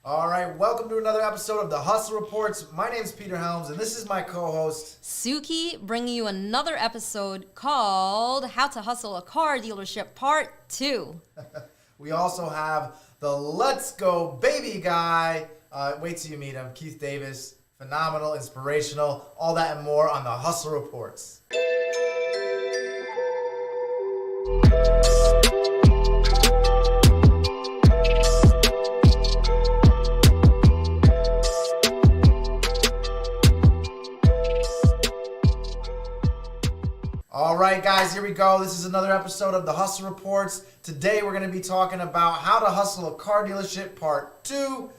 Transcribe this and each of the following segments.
All right, welcome to another episode of the Hustle Reports. My name's Peter Helms, and this is my co-host, Suki, bringing you another episode called How to Hustle a Car Dealership Part 2. We also have the Let's Go Baby guy. Wait till you meet him, Keith Davis. Phenomenal, inspirational, all that and more on the Hustle Reports. All right, guys, here we go. This is another episode of the Hustle Reports. Today, we're going to be talking about how to hustle a car dealership, Part 2.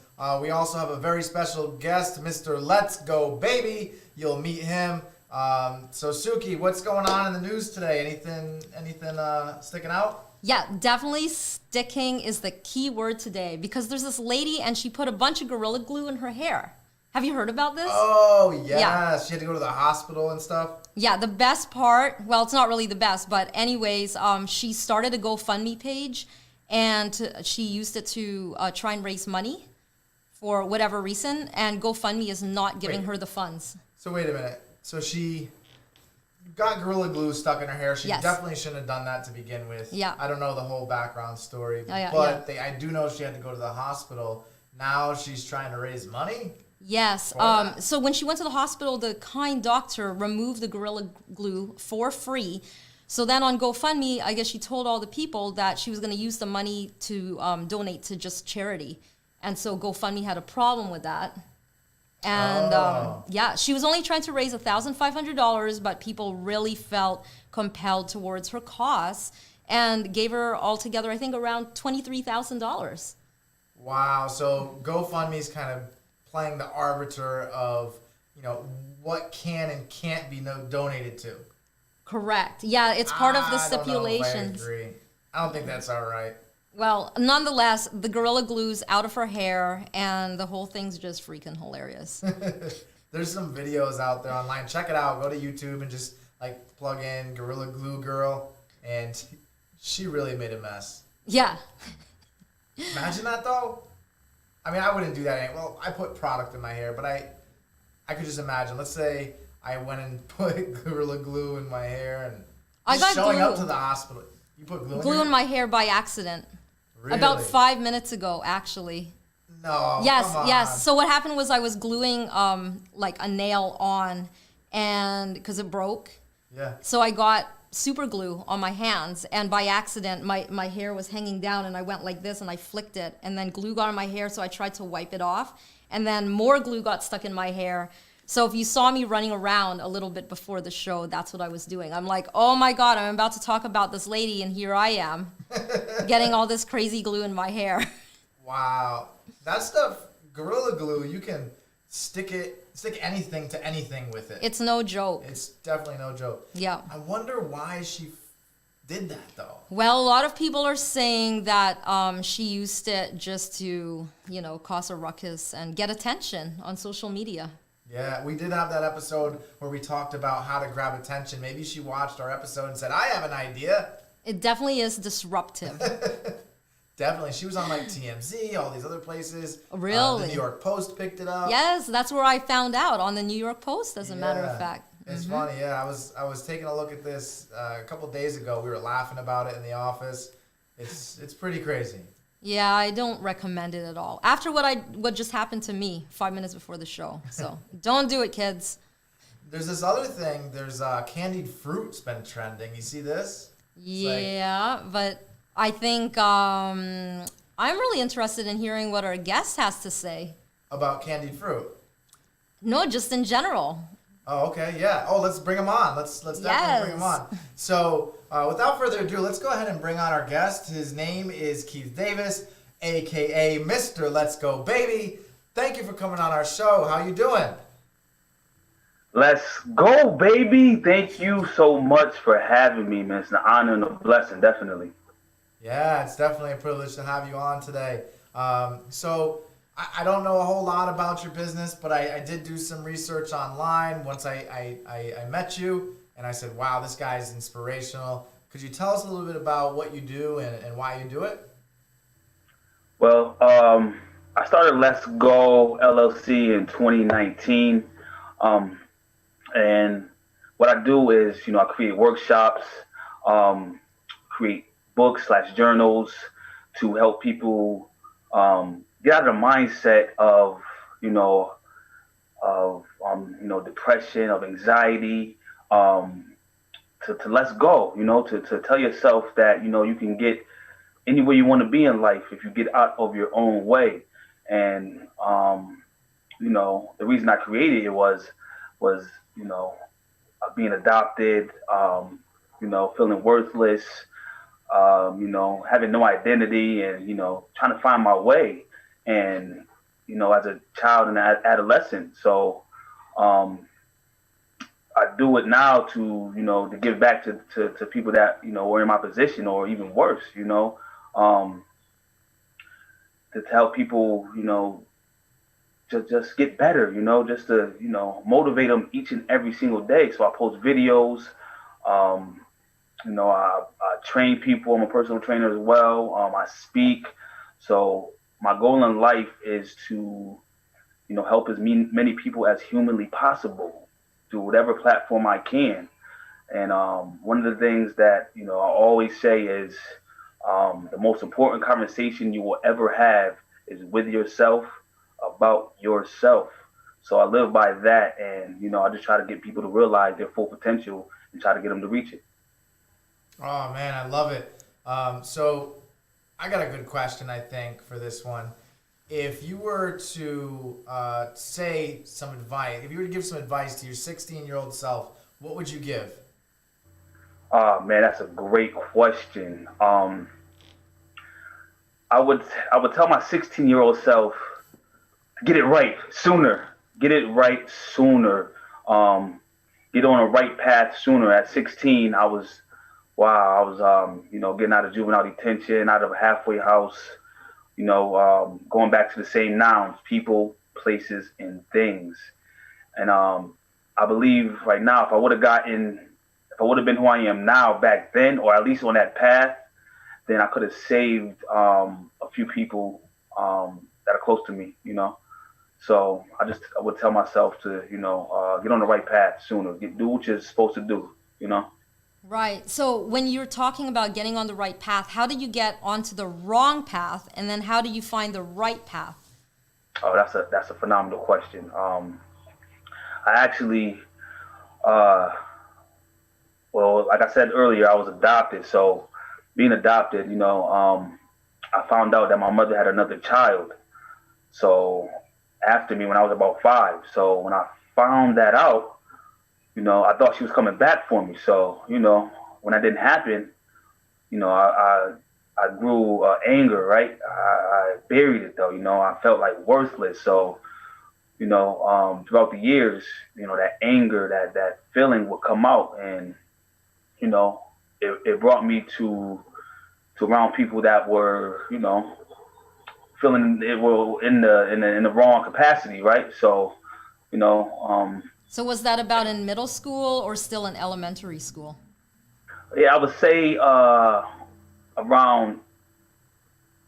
We also have a very special guest, Mr. Let's Go Baby. You'll meet him. So, Suki, what's going on in the news today? Anything sticking out? Yeah, definitely sticking is the key word today because there's this lady and she put a bunch of Gorilla Glue in her hair. Have you heard about this? Oh, yes. Yeah. She had to go to the hospital and stuff. Yeah, the best part, well, it's not really the best, but anyways, she started a GoFundMe page and she used it to try and raise money for whatever reason, and GoFundMe is not giving her the funds. So wait a minute. So she got Gorilla Glue stuck in her hair. She definitely shouldn't have done that to begin with. Yeah. I don't know the whole background story, but I do know she had to go to the hospital. Now she's trying to raise money? Yes. So when she went to the hospital, the kind doctor removed the Gorilla Glue for free. So then on GoFundMe, I guess she told all the people that she was going to use the money to donate to just charity. And so GoFundMe had a problem with that. And she was only trying to raise $1,500, but people really felt compelled towards her cause and gave her altogether, I think, around $23,000. Wow. So GoFundMe's kind of playing the arbiter of, what can and can't be donated to. Correct. Yeah, it's part of the stipulations. I agree. I don't think that's all right. Well, nonetheless, the Gorilla Glue's out of her hair, and the whole thing's just freaking hilarious. There's some videos out there online. Check it out. Go to YouTube and just plug in Gorilla Glue Girl, and she really made a mess. Yeah. Imagine that though. I mean, I wouldn't do that. Well, I put product in my hair, but I could just imagine. Let's say I went and put Gorilla Glue in my hair and showing up to the hospital. You put glue in my hair by accident. Really? About 5 minutes ago, actually. No. Yes, come on. yes. So what happened was I was gluing a nail on, and because it broke. Yeah. So I got super glue on my hands, and by accident my hair was hanging down, and I went like this and I flicked it, and then glue got on my hair, so I tried to wipe it off, and then more glue got stuck in my hair. So if you saw me running around a little bit before the show, that's what I was doing. I'm like, oh my God, I'm about to talk about this lady, and here I am getting all this crazy glue in my hair. Wow. That stuff, Gorilla Glue, you can stick anything to anything with it. It's no joke. It's definitely no joke. Yeah. I wonder why she did that though. Well, a lot of people are saying that she used it just to, cause a ruckus and get attention on social media. Yeah, we did have that episode where we talked about how to grab attention. Maybe she watched our episode and said, I have an idea. It definitely is disruptive. Definitely. She was on TMZ, all these other places. Really? The New York Post picked it up. Yes, that's where I found out, on the New York Post, as a matter of fact. It's funny, yeah. I was taking a look at this a couple days ago. We were laughing about it in the office. It's pretty crazy. Yeah, I don't recommend it at all. After what just happened to me 5 minutes before the show. So don't do it, kids. There's this other thing. There's candied fruit's been trending. You see this? But I think I'm really interested in hearing what our guest has to say. About candied fruit? No, just in general. Oh, okay, yeah. Oh, let's bring him on. Let's definitely bring him on. So, without further ado, let's go ahead and bring on our guest. His name is Keith Davis, a.k.a. Mr. Let's Go Baby. Thank you for coming on our show. How you doing? Let's go, baby. Thank you so much for having me, man. It's an honor and a blessing, definitely. Yeah, it's definitely a privilege to have you on today. So I don't know a whole lot about your business, but I did do some research online once I met you, and I said, wow, this guy's inspirational. Could you tell us a little bit about what you do and why you do it? Well, I started Let's Go LLC in 2019. Um, and what I do is, I create workshops, um, create books slash journals to help people get out of the mindset of, you know, depression, of anxiety, um, to let's go, to tell yourself that, you can get anywhere you want to be in life if you get out of your own way. And, the reason I created it was, you know, being adopted, feeling worthless, having no identity and, trying to find my way. And, as a child and adolescent. So, um, I do it now to give back to people that, were in my position or even worse, um, to help people, just get better, just to, motivate them each and every single day. So I post videos, um, I train people. I'm a personal trainer as well. I speak. So my goal in life is to, help as many people as humanly possible through whatever platform I can. And one of the things that, I always say is the most important conversation you will ever have is with yourself about yourself. So I live by that. And, I just try to get people to realize their full potential and try to get them to reach it. Oh man, I love it. So I got a good question, I think, for this one. If you were to say some advice, if you were to give some advice to your 16-year-old self, what would you give? Man, that's a great question. I would tell my 16-year-old self, get it right sooner. Get it right sooner. Get on a right path sooner. At 16, I was getting out of juvenile detention, out of a halfway house, going back to the same nouns, people, places, and things. And I believe right now, if I would have been who I am now back then, or at least on that path, then I could have saved a few people that are close to me, So I would tell myself to, get on the right path sooner, do what you're supposed to do. Right. So when you're talking about getting on the right path, how do you get onto the wrong path, and then how do you find the right path? Oh, that's a phenomenal question. I actually, uh, well, like I said earlier, I was adopted. So being adopted, I found out that my mother had another child. So after me when I was about 5. So when I found that out, I thought she was coming back for me. So, when that didn't happen, I grew anger, right? I buried it though, I felt like worthless. So, throughout the years, that anger, that feeling would come out, and, it brought me to around people that were, feeling it were in the wrong capacity, right? So, you know, um, So was that about in middle school or still in elementary school? yeah, I would say around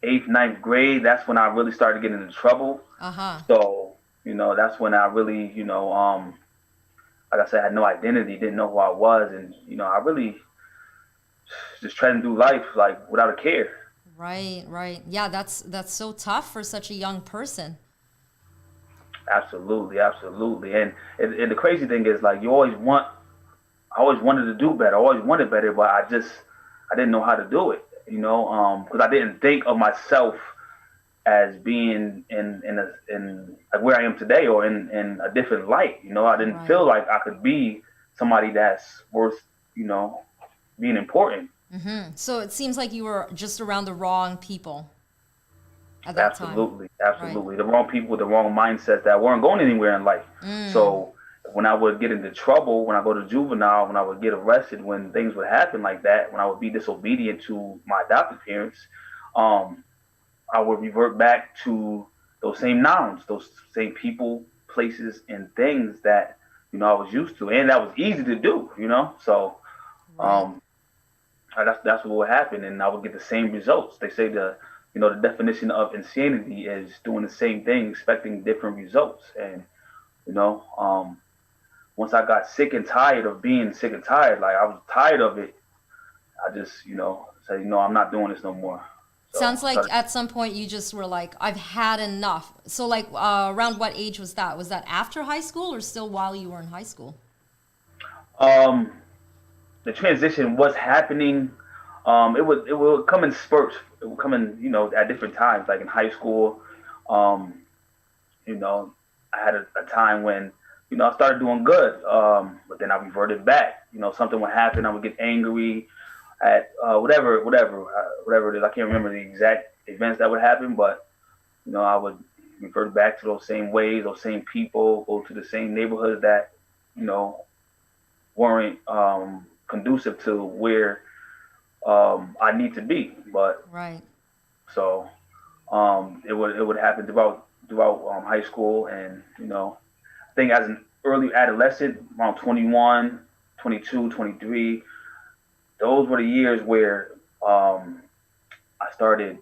eighth, ninth grade. That's when I really started getting into trouble. Uh-huh. So, that's when I really, like I said, I had no identity, didn't know who I was, and I really just trying to do life like without a care. Right, right. Yeah, that's so tough for such a young person. Absolutely, absolutely. And the crazy thing is, like, I always wanted to do better. I always wanted better, but I didn't know how to do it. Because I didn't think of myself as being in like where I am today, or in a different light. I didn't Right. feel like I could be somebody that's worth, you know, being important. So it seems like you were just around the wrong people at that time. Absolutely, Right. absolutely. The wrong people with the wrong mindsets that weren't going anywhere in life. Mm. So when I would get into trouble, when I go to juvenile, when I would get arrested, when things would happen like that, when I would be disobedient to my adopted parents, um, I would revert back to those same nouns, those same people, places, and things that I was used to, and that was easy to do. So Right. um, that's what would happen, and I would get the same results. They say the the definition of insanity is doing the same thing, expecting different results. And, you know, once I got sick and tired of being sick and tired, like I was tired of it, I just, said, I'm not doing this no more. So Sounds I like started, at some point you just were like, I've had enough. So like around what age was that? Was that after high school or still while you were in high school? um, the transition was happening. It would come in spurts. It would come in, at different times. Like in high school, um, you know, I had a time when, I started doing good, but then I reverted back. Something would happen. I would get angry at whatever it is. I can't remember the exact events that would happen, but I would revert back to those same ways, those same people, go to the same neighborhoods that, you know, weren't conducive to where I need to be. But Right. so it would happen throughout high school, and I think as an early adolescent, around 21, 22, 23, those were the years where I started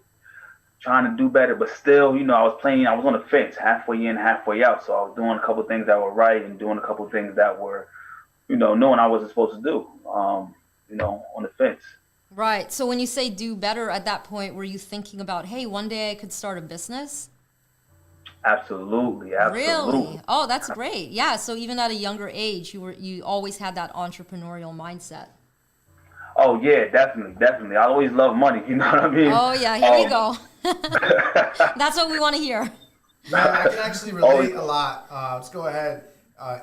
trying to do better, but still, I was on the fence, halfway in, halfway out. So I was doing a couple of things that were right and doing a couple of things that were, knowing I wasn't supposed to do, on the fence. Right. So when you say do better at that point, were you thinking about, hey, one day I could start a business? Absolutely, absolutely. Really? Oh, that's great. Yeah. So even at a younger age, you always had that entrepreneurial mindset. Oh yeah, definitely, definitely. I always love money. You know what I mean? Oh yeah, here we go. That's what we want to hear. Man, I can actually relate a lot. Let's go ahead. A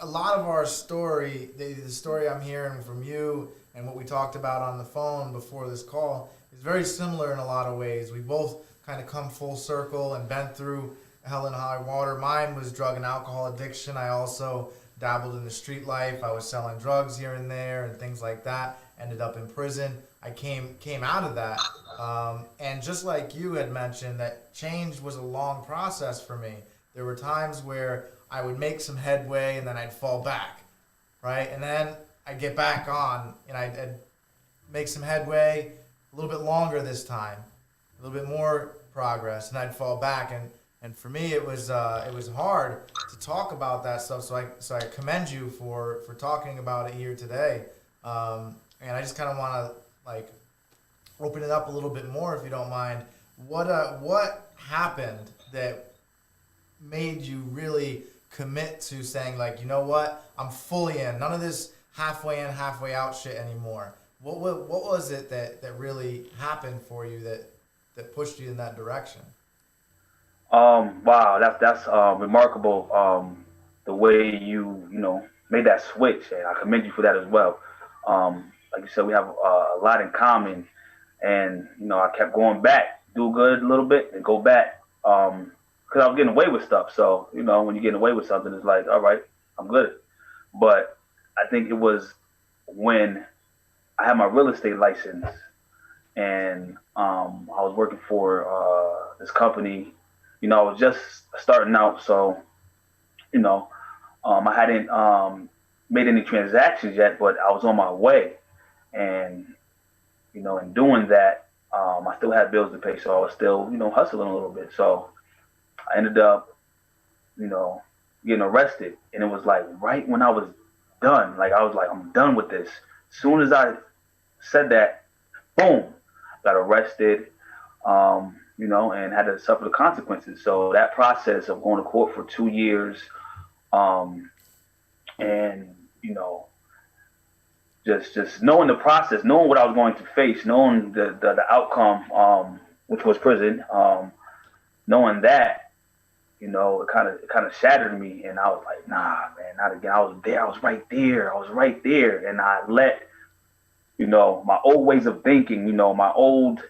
lot of our story, the story I'm hearing from you and what we talked about on the phone before this call, is very similar in a lot of ways. We both kind of come full circle and been through hell and high water. Mine was drug and alcohol addiction. I also dabbled in the street life. I was selling drugs here and there and things like that. Ended up in prison. I came out of that, and just like you had mentioned, that change was a long process for me. There were times where I would make some headway and then I'd fall back, right? And then I'd get back on and I'd make some headway, a little bit longer this time, a little bit more progress, and I'd fall back. And for me, it was hard to talk about that stuff. So I commend you for talking about it here today. And I just kind of want to open it up a little bit more, if you don't mind. What happened that made you really commit to saying, you know what, I'm fully in. None of this halfway in, halfway out shit anymore. What was it that really happened for you that pushed you in that direction? Wow, that's remarkable. The way you made that switch, and I commend you for that as well. Like you said, we have a lot in common, and I kept going back, do good a little bit, and go back, because I was getting away with stuff. So when you're getting away with something, it's like, all right, I'm good. But I think it was when I had my real estate license, and I was working for this company. I was just starting out, so I hadn't made any transactions yet, but I was on my way. And, in doing that, I still had bills to pay, so I was still, hustling a little bit. So I ended up, getting arrested. And it was like right when I was done, I was like, I'm done with this. As soon as I said that, boom, got arrested, and had to suffer the consequences. So that process of going to court for 2 years, and, just knowing the process, knowing what I was going to face, knowing the outcome, which was prison, knowing that, it kind of shattered me, and I was like, nah, man, not again. I was right there, and I let, my old ways of thinking, my old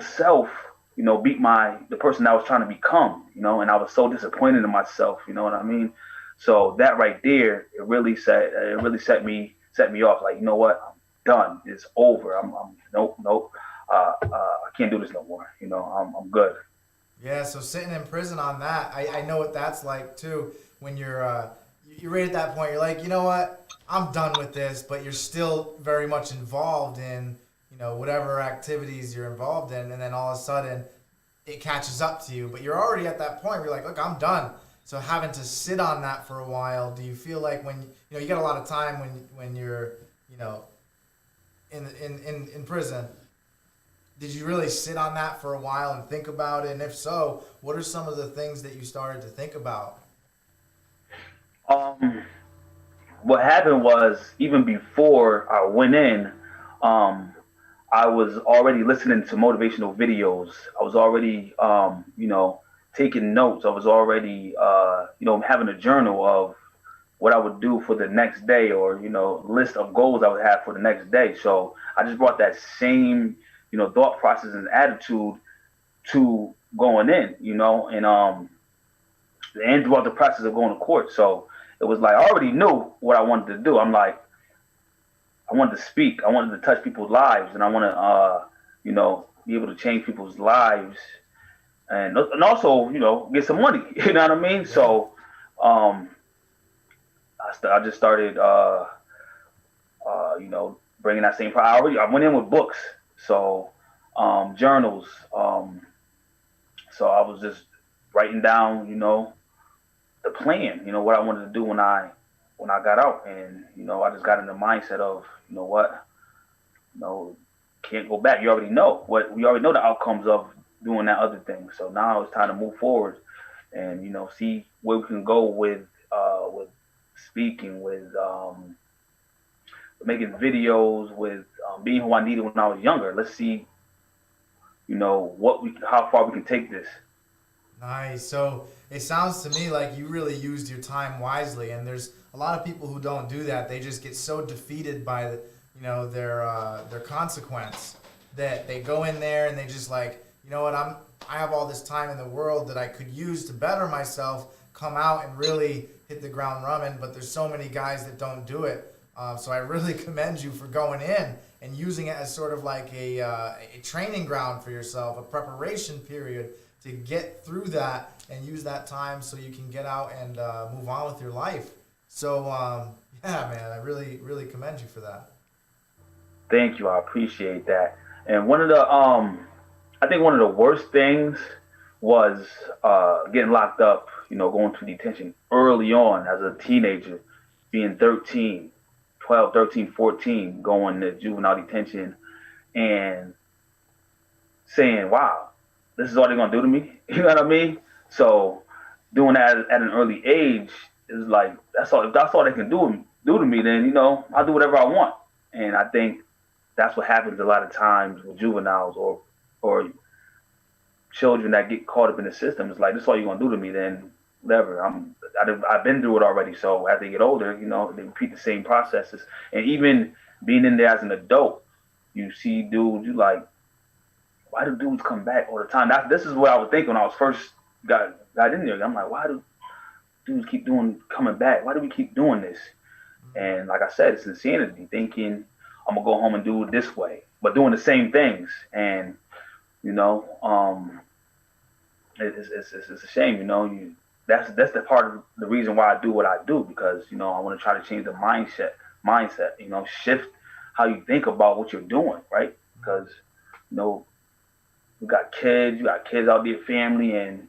self, beat the person I was trying to become, and I was so disappointed in myself, you know what I mean? So that right there, it really set me off. Like, you know what? I'm done. It's over. I'm nope. I can't do this no more. I'm good. Yeah, so sitting in prison on that, I know what that's like too. When you're right at that point, you're like, you know what? I'm done with this, but you're still very much involved in, whatever activities you're involved in, and then all of a sudden it catches up to you. But you're already at that point where you're like, look, I'm done. So having to sit on that for a while, do you feel like when you get a lot of time when you're in prison? Did you really sit on that for a while and think about it? And if so, what are some of the things that you started to think about? What happened was, even before I went in, I was already listening to motivational videos. I was already, taking notes. I was already, having a journal of what I would do for the next day, or, list of goals I would have for the next day. So I just brought that same, thought process and attitude to going in, and throughout the process of going to court. So it was like, I already knew what I wanted to do. I'm like, I wanted to speak. I wanted to touch people's lives, and I want to, be able to change people's lives, and also, get some money. You know what I mean? So, I just started, bringing that same priority. I went in with books, so journals. So I was just writing down, the plan. What I wanted to do when I got out, and I just got in the mindset of, can't go back. You already know we already know the outcomes of doing that other thing. So now it's time to move forward and see where we can go with speaking, with making videos, with being who I needed when I was younger. Let's see, how far we can take this. Nice. So it sounds to me like you really used your time wisely, and there's a lot of people who don't do that. They just get so defeated by their consequence that they go in there and they just like, I have all this time in the world that I could use to better myself, come out and really hit the ground running. But there's so many guys that don't do it. So I really commend you for going in and using it as sort of like a training ground for yourself, a preparation period to get through that and use that time so you can get out and move on with your life. So, yeah, man, I really, really commend you for that. Thank you. I appreciate that. And one of the, I think one of the worst things was getting locked up, going to detention early on as a teenager, being 13, 12, 13, 14, going to juvenile detention and saying, wow, this is all they're going to do to me. You know what I mean? So doing that at an early age is like, that's all. If that's all they can do to me, then, I'll do whatever I want. And I think that's what happens a lot of times with juveniles or children that get caught up in the system. It's like, this is all you're going to do to me, then whatever. I've been through it already. So as they get older, they repeat the same processes. And even being in there as an adult, you see dudes, you like, why do dudes come back all the time? This is what I was thinking when I was first got in there. I'm like, why do dudes keep coming back? Why do we keep doing this? And like I said, it's insanity, thinking I'm gonna go home and do it this way, but doing the same things. And it's a shame. That's the part of the reason why I do what I do, because I want to try to change the mindset. Shift how you think about what you're doing, right? Because you got kids out there, family, and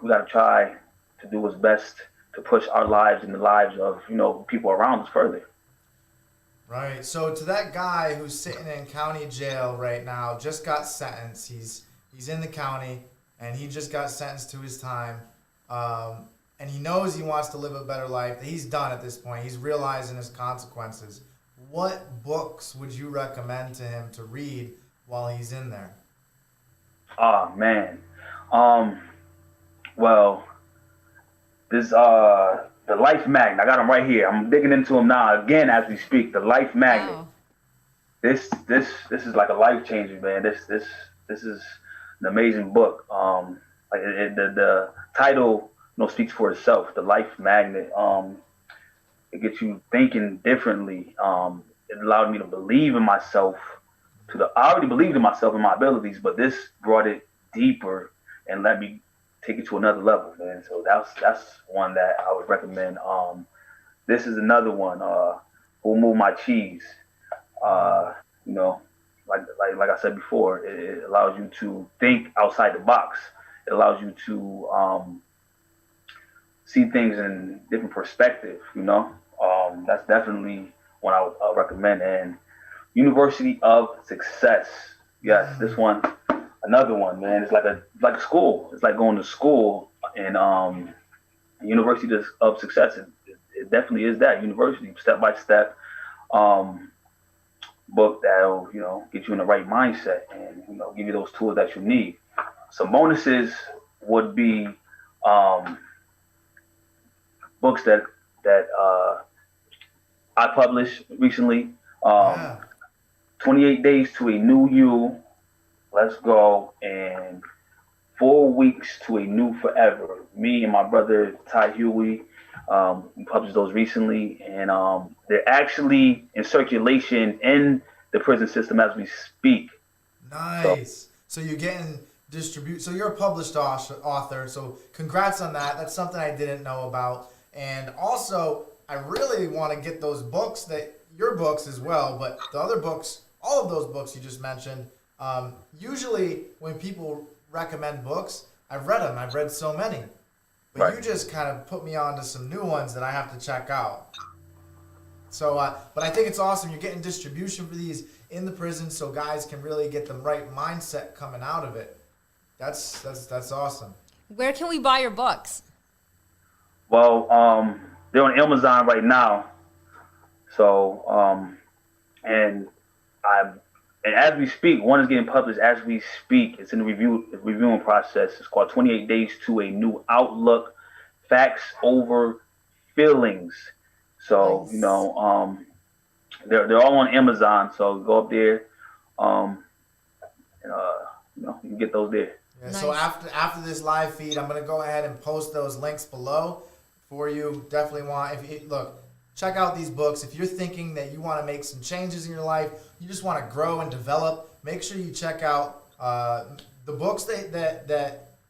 we got to try to do what's best to push our lives and the lives of people around us further. Right. So to that guy who's sitting in county jail right now, just got sentenced. He's in the county, and he just got sentenced to his time. And he knows he wants to live a better life. He's done at this point. He's realizing his consequences. What books would you recommend to him to read while he's in there? Oh man. Well, this the Life Magnet. I got him right here. I'm digging into him now again as we speak. The Life Magnet. Wow. This is like a life changer, man. This is an amazing book. The title speaks for itself. The Life Magnet. It gets you thinking differently. It allowed me to believe in myself. I already believed in myself and my abilities, but this brought it deeper and let me take it to another level, man. So that's one that I would recommend. This is another one. Who Moved My Cheese? You know, like I said before, it allows you to think outside the box. It allows you to see things in different perspective. That's definitely what I would recommend. And University of Success. Yes, this one, another one, man. It's like a school. It's like going to school and University of Success. It definitely is that university, step by step. Um, Book that'll get you in the right mindset and give you those tools that you need. Some bonuses would be um, books that I published recently. Um, Yeah. 28 Days to a New You, Let's Go, and 4 Weeks to a New Forever. Me and my brother Ty Huey, we published those recently, and they're actually in circulation in the prison system as we speak. So, Nice. So you're getting distribute. So you're a published author. So congrats on that. That's something I didn't know about. And also, I really want to get those books that your books as well, but the other books, all of those books you just mentioned. Usually, when people recommend books, I've read them. I've read so many, but right. you just kind of put me on to some new ones that I have to check out. So, but I think it's awesome. You're getting distribution for these in the prison, so guys can really get the right mindset coming out of it. That's awesome. Where can we buy your books? Well, they're on Amazon right now. So, and I'm and as we speak, one is getting published as we speak. It's in the reviewing process. It's called 28 Days to a New Outlook: Facts Over Feelings. So, Nice. they're all on Amazon. So go up there, and you can get those there. Yeah, so Nice. after this live feed, I'm gonna go ahead and post those links below for you. Definitely want if you look, check out these books. If you're thinking that you want to make some changes in your life, you just want to grow and develop, make sure you check out the books that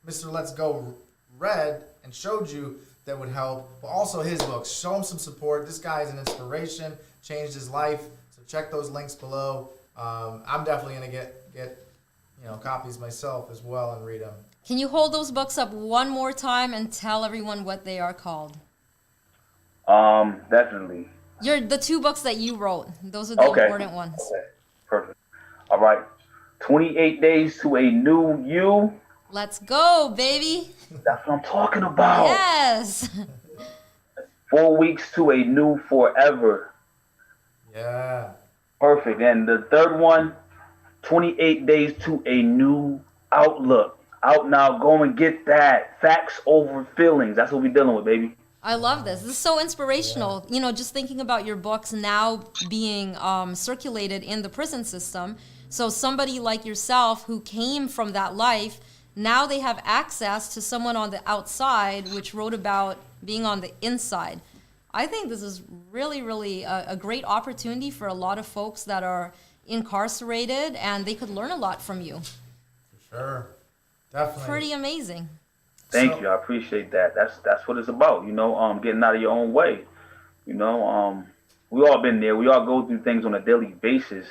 Mr. Let's Go read and showed you that would help, but also his books. Show him some support. This guy is an inspiration, changed his life. So check those links below. I'm definitely gonna get copies myself as well and read them. Can you hold those books up one more time and tell everyone what they are called? Definitely. The two books that you wrote. Those are the Okay. important ones. Okay. Perfect. All right. 28 Days to a New You. Let's go, baby. That's what I'm talking about. Yes. 4 Weeks to a New Forever. Yeah. Perfect. And the third one, 28 Days to a New Outlook. Out now. Go and get that. Facts Over Feelings. That's what we're dealing with, baby. I love this. This is so inspirational. Just thinking about your books now being circulated in the prison system. So somebody like yourself who came from that life, now they have access to someone on the outside, which wrote about being on the inside. I think this is really, really a great opportunity for a lot of folks that are incarcerated, and they could learn a lot from you. For sure. Definitely. Pretty amazing. Thank you. I appreciate that. That's what it's about. Getting out of your own way. We all been there. We all go through things on a daily basis,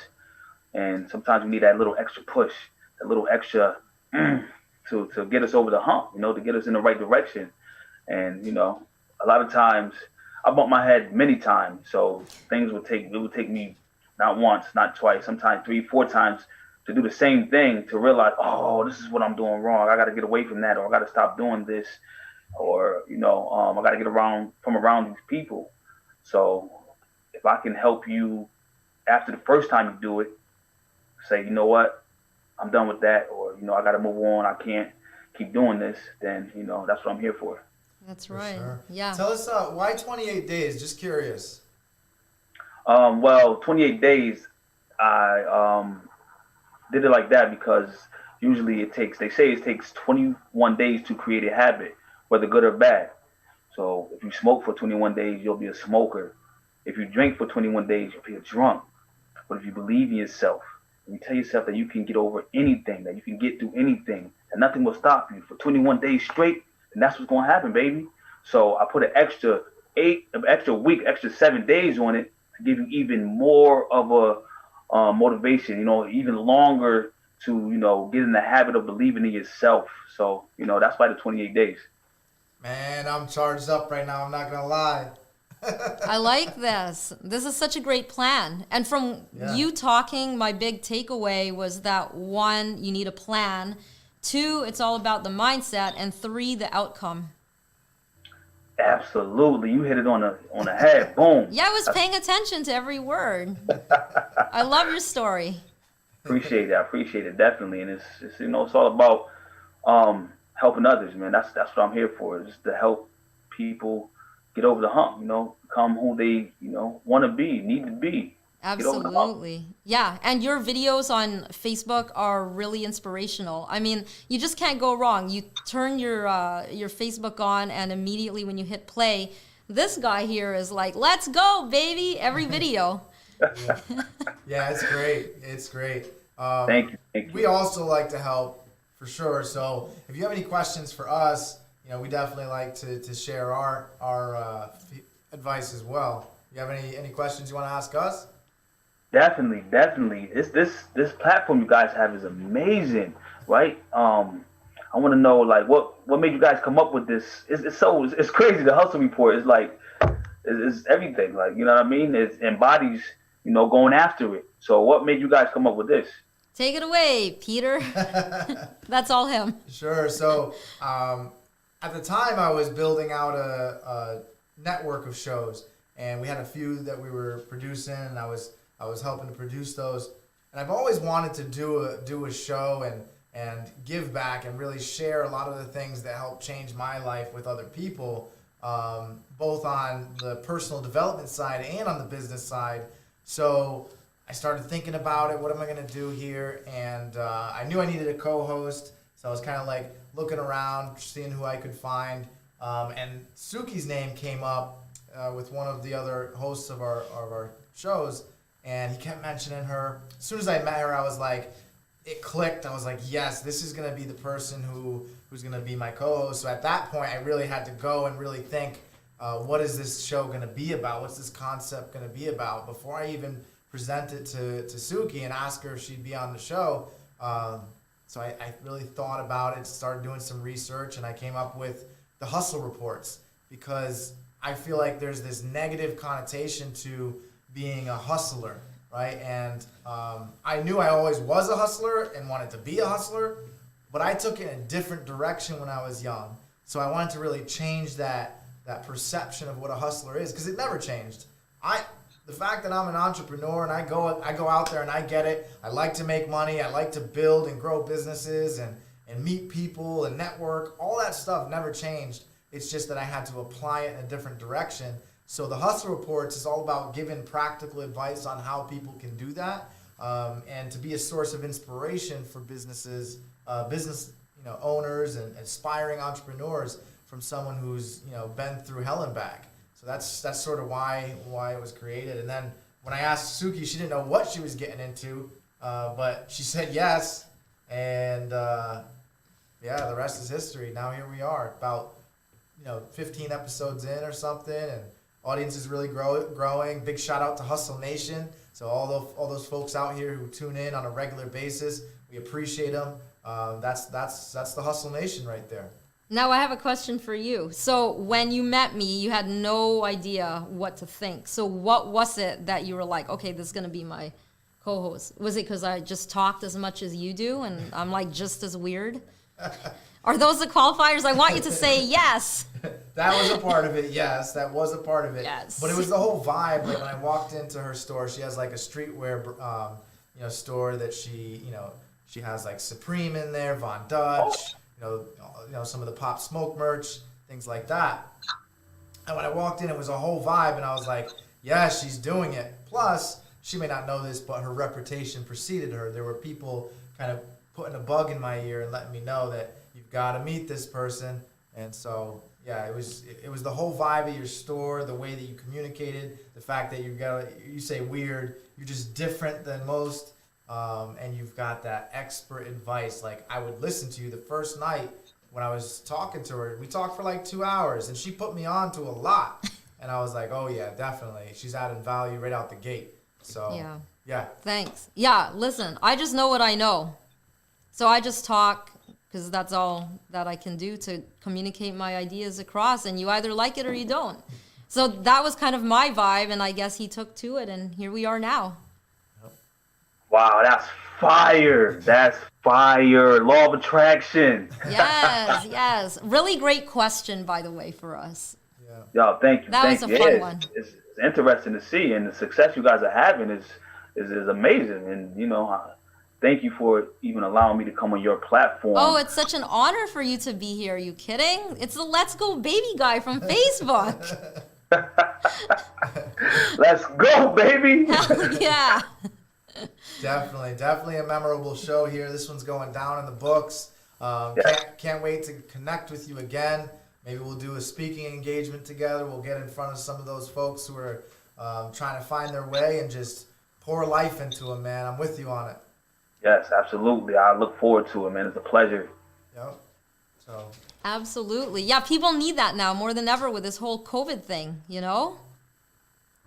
and sometimes we need that little extra push, that little extra to get us over the hump. To get us in the right direction. And a lot of times I bumped my head many times, so it would take me not once, not twice, sometimes 3, 4 times to do the same thing, to realize, oh, this is what I'm doing wrong. I got to get away from that, or I got to stop doing this, or I got to get from around these people. So if I can help you after the first time you do it, say, you know what, I'm done with that, or I got to move on. I can't keep doing this. Then that's what I'm here for. That's For right. sure. Yeah. Tell us why 28 days? Just curious. Well, 28 days, I did it like that because usually they say it takes 21 days to create a habit, whether good or bad. So if you smoke for 21 days, you'll be a smoker. If you drink for 21 days, you'll be a drunk. But if you believe in yourself, and you tell yourself that you can get over anything, that you can get through anything, and nothing will stop you for 21 days straight, then that's what's going to happen, baby. So I put an extra week, extra 7 days on it to give you even more of motivation, even longer to, get in the habit of believing in yourself. So, that's why the 28 days. Man, I'm charged up right now. I'm not going to lie. I like this. This is such a great plan. And from you talking, my big takeaway was that 1, you need a plan. 2, it's all about the mindset. And 3, the outcome. Absolutely. You hit it on the head. Boom. Yeah, I was paying attention to every word. I love your story. Appreciate it. I appreciate it, definitely. And it's it's all about helping others, man. That's what I'm here for, just to help people get over the hump, become who they, want to be, need to be. Absolutely. Yeah. And your videos on Facebook are really inspirational. I mean, you just can't go wrong. You turn your Facebook on, and immediately when you hit play, this guy here is like, let's go, baby, every video. Yeah, it's great. It's great. Thank you. We also like to help, for sure. So if you have any questions for us, we definitely like to share our advice as well. You have any questions you want to ask us? Definitely. This platform you guys have is amazing, right? I want to know, like, what made you guys come up with this? It's crazy. The Hustle Report is like, it's everything. Like, you know what I mean? It embodies, going after it. So what made you guys come up with this? Take it away, Peter. That's all him. Sure. So at the time, I was building out a network of shows, and we had a few that we were producing, and I was helping to produce those. And I've always wanted to do a show and give back and really share a lot of the things that helped change my life with other people, both on the personal development side and on the business side. So I started thinking about it. What am I going to do here? And I knew I needed a co-host. So I was kind of like looking around, seeing who I could find. And Suki's name came up with one of the other hosts of our shows. And he kept mentioning her. As soon as I met her, I was like, it clicked. I was like, yes, this is going to be the person who's going to be my co-host. So at that point, I really had to go and really think, what is this show going to be about? What's this concept going to be about? Before I even present it to Suki and ask her if she'd be on the show. So I really thought about it, started doing some research, and I came up with the Hustle Reports, because I feel like there's this negative connotation to being a hustler, right? And I knew I always was a hustler and wanted to be a hustler, but I took it in a different direction when I was young. So I wanted to really change that perception of what a hustler is, because it never changed. The fact that I'm an entrepreneur and I go out there and I get it, I like to make money, I like to build and grow businesses and meet people and network, all that stuff never changed. It's just that I had to apply it in a different direction. So the Hustle Reports is all about giving practical advice on how people can do that, and to be a source of inspiration for businesses, business owners and aspiring entrepreneurs from someone who's been through hell and back. So that's sort of why it was created. And then when I asked Suki, she didn't know what she was getting into, but she said yes, and the rest is history. Now here we are, about 15 episodes in or something, and audience is really growing. Big shout out to Hustle Nation. So all those folks out here who tune in on a regular basis, we appreciate them. That's the Hustle Nation right there. Now I have a question for you. So when you met me, you had no idea what to think. So what was it that you were like, okay, this is going to be my co-host? Was it because I just talked as much as you do and I'm like just as weird? Are those the qualifiers? I want you to say yes. That was a part of it, yes. That was a part of it. Yes. But it was the whole vibe. Like when I walked into her store, she has like a streetwear store that she has like Supreme in there, Von Dutch, some of the Pop Smoke merch, things like that. And when I walked in, it was a whole vibe, and I was like, yeah, she's doing it. Plus, she may not know this, but her reputation preceded her. There were people kind of putting a bug in my ear and letting me know that you've got to meet this person. And so, yeah, it was the whole vibe of your store, the way that you communicated, the fact that you say weird, you're just different than most, and you've got that expert advice. Like, I would listen to you the first night when I was talking to her. We talked for like 2 hours, and she put me on to a lot. And I was like, oh, yeah, definitely. She's adding value right out the gate. So Yeah. yeah. Thanks. Yeah, listen, I just know what I know. So I just talk because that's all that I can do to communicate my ideas across, and you either like it or you don't. So that was kind of my vibe, and I guess he took to it, and here we are now. Wow, that's fire. That's fire. Law of attraction. Yes, yes. Really great question, by the way, for us. Yeah. Yo, thank you. That Thank was a you. fun Yeah, one. it's interesting to see, and the success you guys are having is amazing. And thank you for even allowing me to come on your platform. Oh, it's such an honor for you to be here. Are you kidding? It's the Let's Go Baby guy from Facebook. Let's go, baby. Hell yeah. Definitely a memorable show here. This one's going down in the books. Can't wait to connect with you again. Maybe we'll do a speaking engagement together. We'll get in front of some of those folks who are trying to find their way and just pour life into them, man. I'm with you on it. Yes, absolutely. I look forward to it, man. It's a pleasure. Yep. So. Absolutely. Yeah, people need that now more than ever with this whole COVID thing, you know?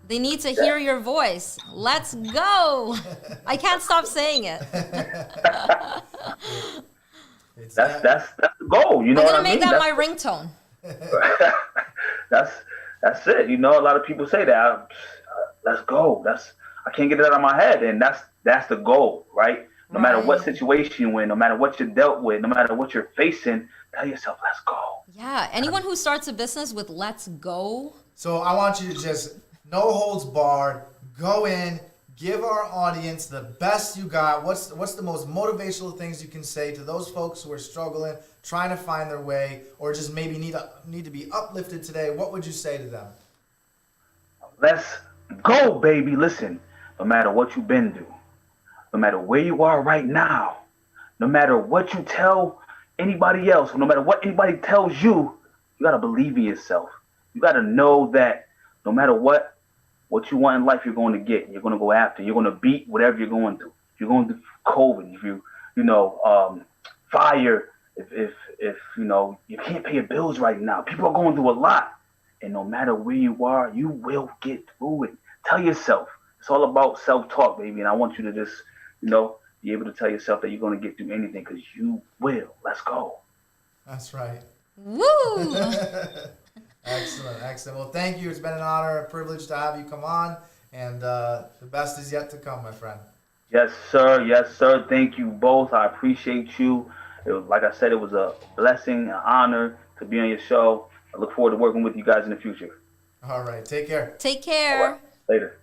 They need to hear your voice. Let's go. I can't stop saying it. That's the goal. You know I'm what going to I make mean? that my ringtone. That's it. You know, a lot of people say that. Let's go. I can't get it out of my head, and that's the goal, right? No matter what situation you're in, no matter what you're dealt with, no matter what you're facing, tell yourself, let's go. Yeah. Anyone who starts a business with let's go. So I want you to just no holds barred. Go in, give our audience the best you got. What's the most motivational things you can say to those folks who are struggling, trying to find their way, or just maybe need to be uplifted today? What would you say to them? Let's go, baby. Listen, no matter what you've been through, no matter where you are right now, no matter what you tell anybody else, no matter what anybody tells you, you got to believe in yourself. You got to know that no matter what you want in life, you're going to get. You're going to go after. You're going to beat whatever you're going through. If you're going through COVID, if fire, if you can't pay your bills right now, people are going through a lot. And no matter where you are, you will get through it. Tell yourself. It's all about self-talk, baby. And I want you to just, be able to tell yourself that you're going to get through anything, because you will. Let's go. That's right. Woo! Excellent. Well, thank you. It's been an honor, a privilege to have you come on. And the best is yet to come, my friend. Yes, sir. Yes, sir. Thank you both. I appreciate you. Like I said, it was a blessing, an honor to be on your show. I look forward to working with you guys in the future. All right. Take care. Take care. All right. Later.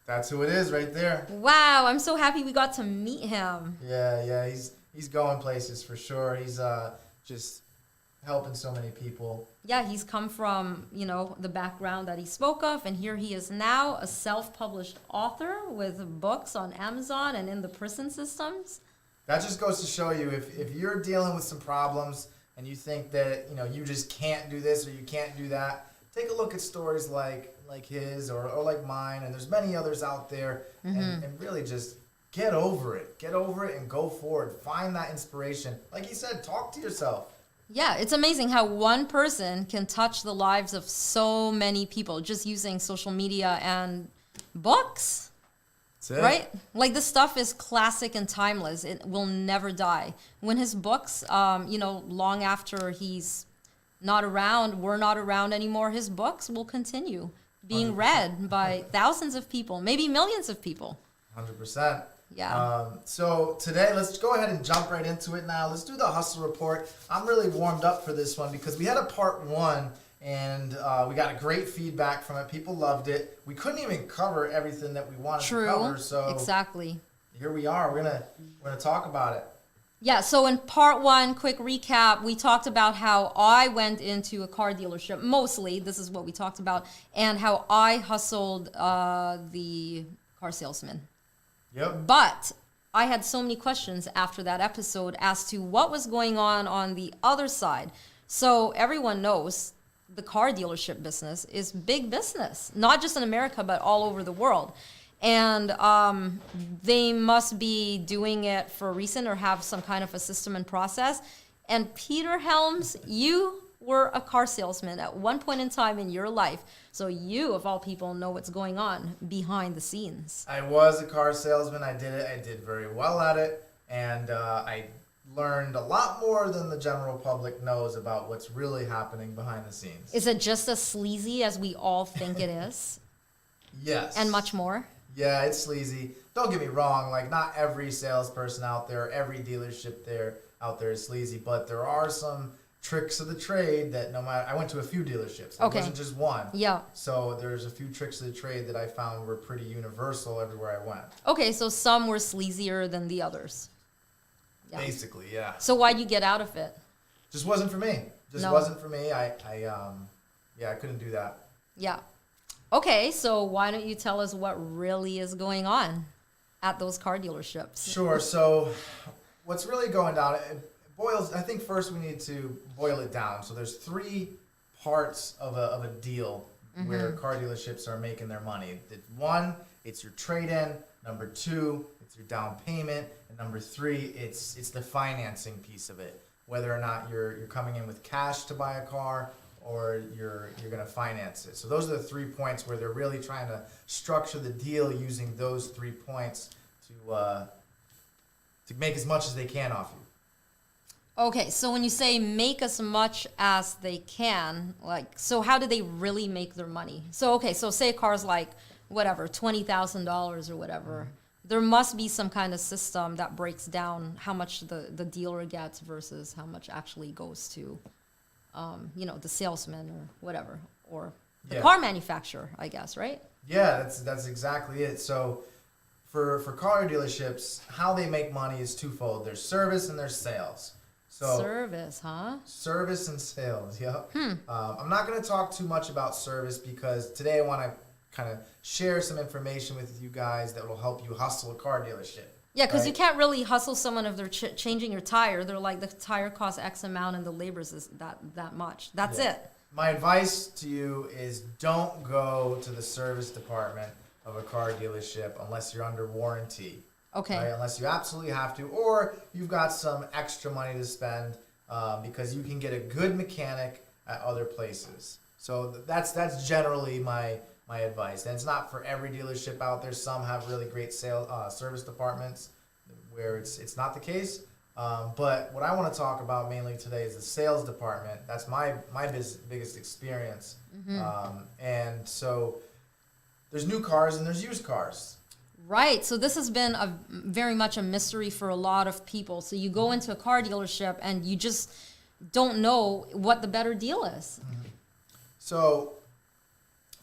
That's who it is right there. Wow, I'm so happy we got to meet him. Yeah. He's going places for sure. He's just helping so many people. Yeah, he's come from, the background that he spoke of, and here he is now, a self-published author with books on Amazon and in the prison systems. That just goes to show you, if you're dealing with some problems and you think that, you just can't do this or you can't do that, take a look at stories like his or like mine, and there's many others out there, and really just get over it. Get over it and go forward. Find that inspiration. Like he said, talk to yourself. Yeah, it's amazing how one person can touch the lives of so many people just using social media and books. That's it. Right? Like, this stuff is classic and timeless. It will never die. When his books, long after he's not around, we're not around anymore, his books will continue being 100%. read by thousands of people, maybe millions of people. 100%. Yeah. So today, let's go ahead and jump right into it now. Let's do the hustle report. I'm really warmed up for this one because we had a part one, and we got a great feedback from it. People loved it. We couldn't even cover everything that we wanted to cover. So exactly. Here we are. We're gonna talk about it. Yeah, so in part one, quick recap, we talked about how I went into a car dealership, mostly, this is what we talked about, and how I hustled the car salesman. Yep. But I had so many questions after that episode as to what was going on the other side. So everyone knows the car dealership business is big business, not just in America, but all over the world. And they must be doing it for a reason or have some kind of a system and process. And Peter Helms, you were a car salesman at one point in time in your life. So you, of all people, know what's going on behind the scenes. I was a car salesman. I did it. I did very well at it. And I learned a lot more than the general public knows about what's really happening behind the scenes. Is it just as sleazy as we all think it is? Yes. And much more? Yeah, it's sleazy. Don't get me wrong. Like, not every salesperson out there, every dealership out there is sleazy. But there are some tricks of the trade that no matter, I went to a few dealerships. It wasn't just one. Yeah. So there's a few tricks of the trade that I found were pretty universal everywhere I went. Okay, so some were sleazier than the others. Yeah. Basically, yeah. So why'd you get out of it? Just wasn't for me. Wasn't for me. I couldn't do that. Yeah. Okay, so why don't you tell us what really is going on at those car dealerships? Sure. So what's really going down, I think first we need to boil it down. So there's three parts of a deal where car dealerships are making their money. One, it's your trade-in. Number two, it's your down payment. And number three, it's the financing piece of it. Whether or not you're coming in with cash to buy a car or you're going to finance it. So those are the 3 points where they're really trying to structure the deal using those 3 points to make as much as they can off you. Okay, so when you say make as much as they can, like, so how do they really make their money? So, okay, so say a car's like, whatever, $20,000 or whatever. There must be some kind of system that breaks down how much the dealer gets versus how much actually goes to, the salesman or whatever, or the car manufacturer, I guess, right? Yeah, that's exactly it. So for car dealerships, how they make money is twofold. There's service and there's sales. So Service, huh? Service and sales, yep. I'm not going to talk too much about service because today I want to kind of share some information with you guys that will help you hustle a car dealership. Yeah, because right? you can't really hustle someone if they're changing your tire. They're like, the tire costs X amount and the labor's is that much. That's it. My advice to you is don't go to the service department of a car dealership unless you're under warranty. Okay. Right? Unless you absolutely have to, or you've got some extra money to spend because you can get a good mechanic at other places. So that's generally my advice. And it's not for every dealership out there. Some have really great service departments where it's not the case. But what I want to talk about mainly today is the sales department. That's my biggest experience. And so there's new cars and there's used cars. Right. So this has been very much a mystery for a lot of people. So you go into a car dealership and you just don't know what the better deal is. So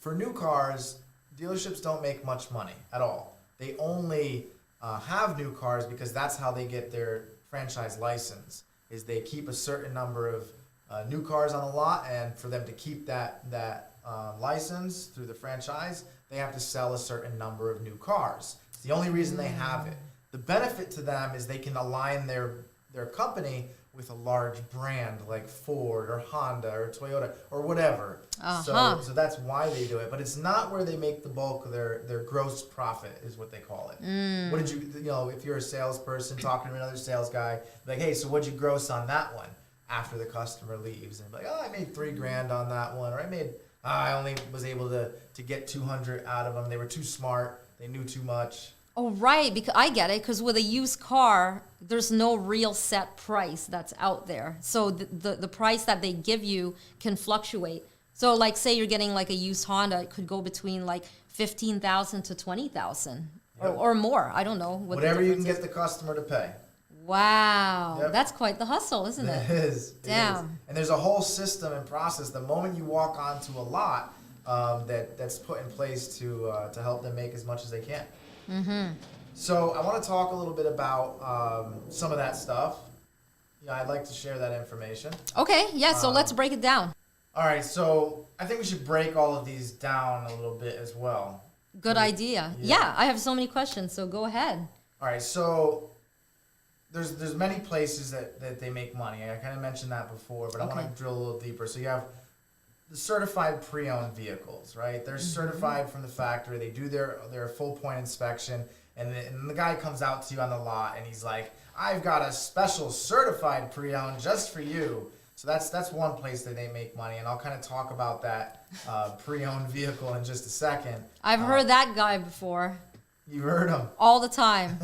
for new cars, dealerships don't make much money at all. They only have new cars because that's how they get their franchise license, is they keep a certain number of new cars on the lot, and for them to keep that license through the franchise, they have to sell a certain number of new cars. It's the only reason they have it. The benefit to them is they can align their company with a large brand like Ford or Honda or Toyota or whatever. So that's why they do it. But it's not where they make the bulk of their gross profit is what they call it. What did you if you're a salesperson talking to another sales guy, like, hey, so what'd you gross on that one after the customer leaves? And be like, oh, I made $3,000 on that one, or I only was able to get 200 out of them. They were too smart. They knew too much. Oh, right. Because I get it. Because with a used car, there's no real set price that's out there. So the price that they give you can fluctuate. So, like, say you're getting like a used Honda, it could go between like $15,000 to $20,000 or more. I don't know. Whatever you can get the customer to pay. Wow, that's quite the hustle, isn't it? It is. Damn. It is. And there's a whole system and process. The moment you walk onto a lot, that's put in place to help them make as much as they can. So I want to talk a little bit about some of that stuff. I'd like to share that information. Okay, yeah. So let's break it down. All right. So I think we should break all of these down a little bit as well. Good idea. Yeah, I have so many questions. So go ahead. All right. So there's many places that they make money. I kind of mentioned that before, but I want to drill a little deeper. So you have the certified pre-owned vehicles, right? They're certified from the factory. They do their full point inspection, and the guy comes out to you on the lot, and he's like, I've got a special certified pre-owned just for you. So that's one place that they make money, and I'll kind of talk about that pre-owned vehicle in just a second. I've heard that guy before. You've heard him. All the time.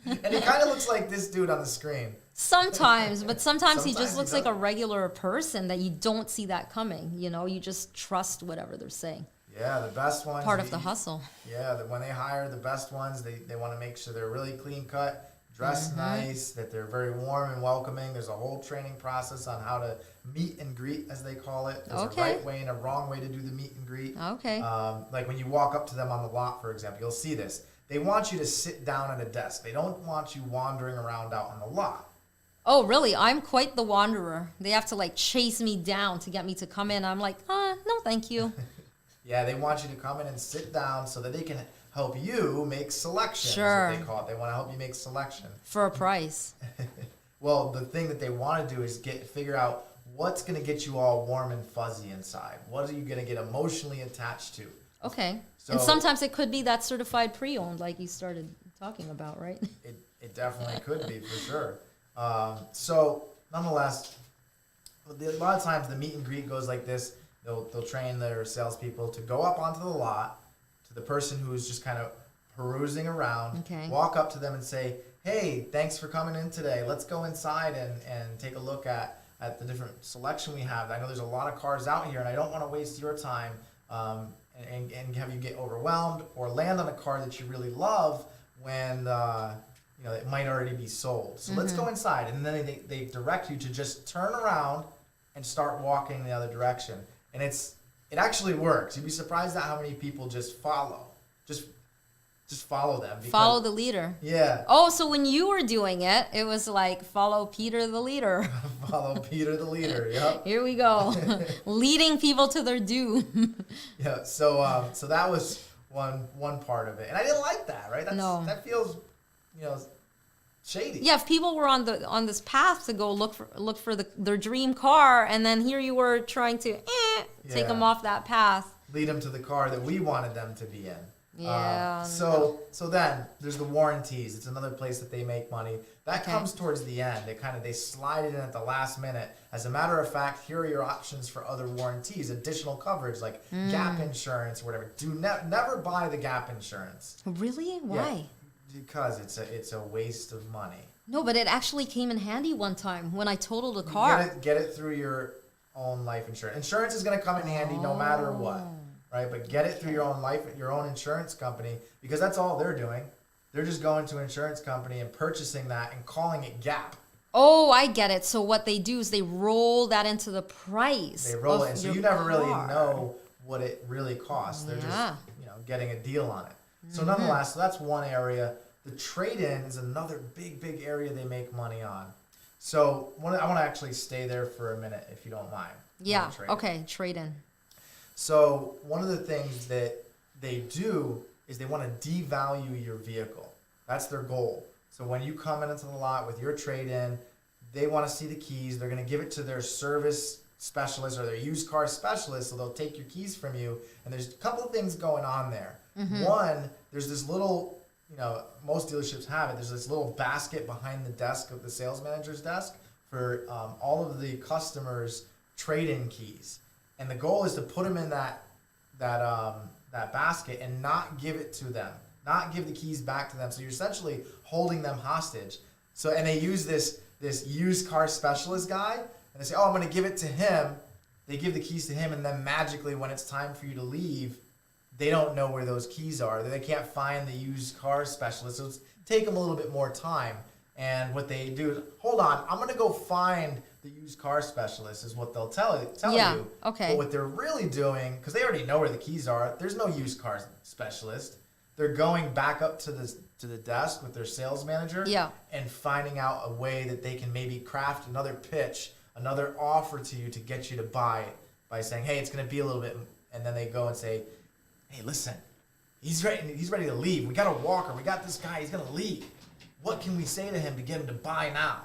And he kind of looks like this dude on the screen. Sometimes, but sometimes he Sometimes just he looks like a doesn't. regular person that you don't see that coming. You know, you just trust whatever they're saying. Yeah, the best ones. Part of the hustle. Yeah, when they hire the best ones, they want to make sure they're really clean cut, dressed nice, that they're very warm and welcoming. There's a whole training process on how to meet and greet, as they call it. There's a right way and a wrong way to do the meet and greet. Okay. Like when you walk up to them on the lot, for example, you'll see this. They want you to sit down at a desk. They don't want you wandering around out on the lot. Oh, really? I'm quite the wanderer. They have to like chase me down to get me to come in. I'm like, no, thank you. Yeah, they want you to come in and sit down so that they can help you make selections. Sure. Is what they call it. They want to help you make selection. For a price. Well, the thing that they want to do is figure out what's going to get you all warm and fuzzy inside. What are you going to get emotionally attached to? Okay. So, and sometimes it could be that certified pre-owned like you started talking about, right? It definitely could be, for sure. So, nonetheless, a lot of times the meet and greet goes like this. They'll train their salespeople to go up onto the lot to the person who's just kind of perusing around, walk up to them and say, hey, thanks for coming in today. Let's go inside and take a look at the different selection we have. I know there's a lot of cars out here, and I don't want to waste your time and have you get overwhelmed or land on a car that you really love when it might already be sold. So let's go inside. And then they direct you to just turn around and start walking the other direction. And it actually works. You'd be surprised at how many people just follow. Just follow them. Follow the leader. Yeah. Oh, so when you were doing it, it was like follow Peter the leader. Follow Peter the leader. Yep. Here we go. Leading people to their doom. Yeah. So that was one part of it, and I didn't like that. Right. That feels, shady. Yeah. If people were on this path to go look for their dream car, and then here you were trying to take them off that path. Lead them to the car that we wanted them to be in. Yeah. So then there's the warranties. It's another place that they make money. That comes towards the end. They slide it in at the last minute. As a matter of fact, here are your options for other warranties, additional coverage like gap insurance or whatever. Never buy the gap insurance. Really? Why? Yeah, because it's a waste of money. No, but it actually came in handy one time when I totaled a car. Get it through your own life insurance. Insurance is going to come in handy no matter what. Right, but get it through your own insurance company, because that's all they're doing. They're just going to an insurance company and purchasing that and calling it Gap. Oh, I get it. So what they do is they roll that into the price. They roll it in, so you never really car. know what it really costs. They're just getting a deal on it. So nonetheless, so that's one area. The trade-in is another big area they make money on. So I want to actually stay there for a minute, if you don't mind. Yeah. Okay. Trade-in. So one of the things that they do is they want to devalue your vehicle. That's their goal. So when you come into the lot with your trade-in, they want to see the keys. They're going to give it to their service specialist or their used car specialist, so they'll take your keys from you. And there's a couple of things going on there. One, there's this little, most dealerships have it. There's this little basket behind the desk of the sales manager's desk for all of the customers' trade-in keys. And the goal is to put them in that basket and not give it to them, not give the keys back to them. So you're essentially holding them hostage. So and they use this used car specialist guy, and they say, "Oh, I'm going to give it to him." They give the keys to him, and then magically, when it's time for you to leave, they don't know where those keys are. They can't find the used car specialist. So it's take them a little bit more time. And what they do is, hold on, I'm going to go find the used car specialist, is what they'll tell you. Okay. But what they're really doing, because they already know where the keys are, there's no used car specialist. They're going back up to the desk with their sales manager and finding out a way that they can maybe craft another pitch, another offer to you to get you to buy it by saying, hey, it's going to be a little bit, and then they go and say, hey, listen, he's ready to leave. We got a walker. We got this guy. He's going to leave. What can we say to him to get him to buy now?